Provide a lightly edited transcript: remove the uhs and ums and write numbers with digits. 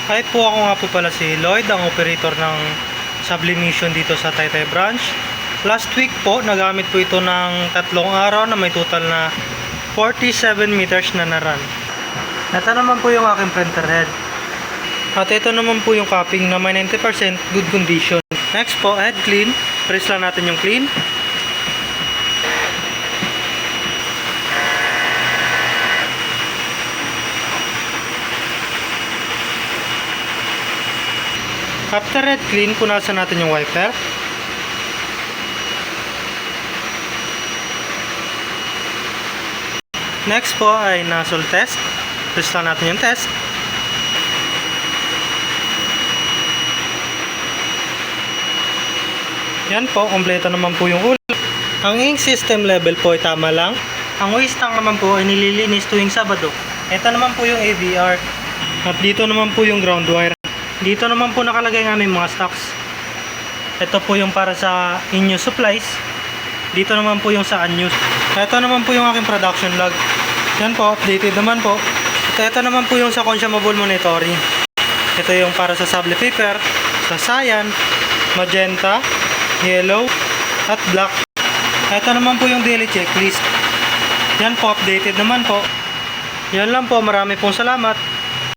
Hi po, ako nga po pala si Lloyd, ang operator ng sublimation dito sa Taytay branch. Last week po, nagamit po ito ng 3 araw na may total na 47 meters na naran. Ito naman po yung aking printer head. At ito naman po yung capping na may 90% good condition. Next po, head clean. Press lang natin yung clean. After head clean, punasan natin yung wiper. Next po ay nozzle test. Press lang natin yung test. Yan po, kompleto naman po yung ulo. Ang ink system level po ay tama lang. Ang waste tank naman po ay nililinis tuwing Sabado. Ito naman po yung AVR. At dito naman po yung ground wire. Dito naman po nakalagay ang aming mga stocks. Ito po yung para sa in-use supplies. Dito naman po yung sa unused. Ito naman po yung aking production log. Yan po, updated naman po. At ito naman po yung sa consumable monitoring. Ito yung para sa sable paper, sa cyan, magenta, yellow, at black. Ito naman po yung daily checklist. Yan po, updated naman po. Yan lang po, marami pong salamat.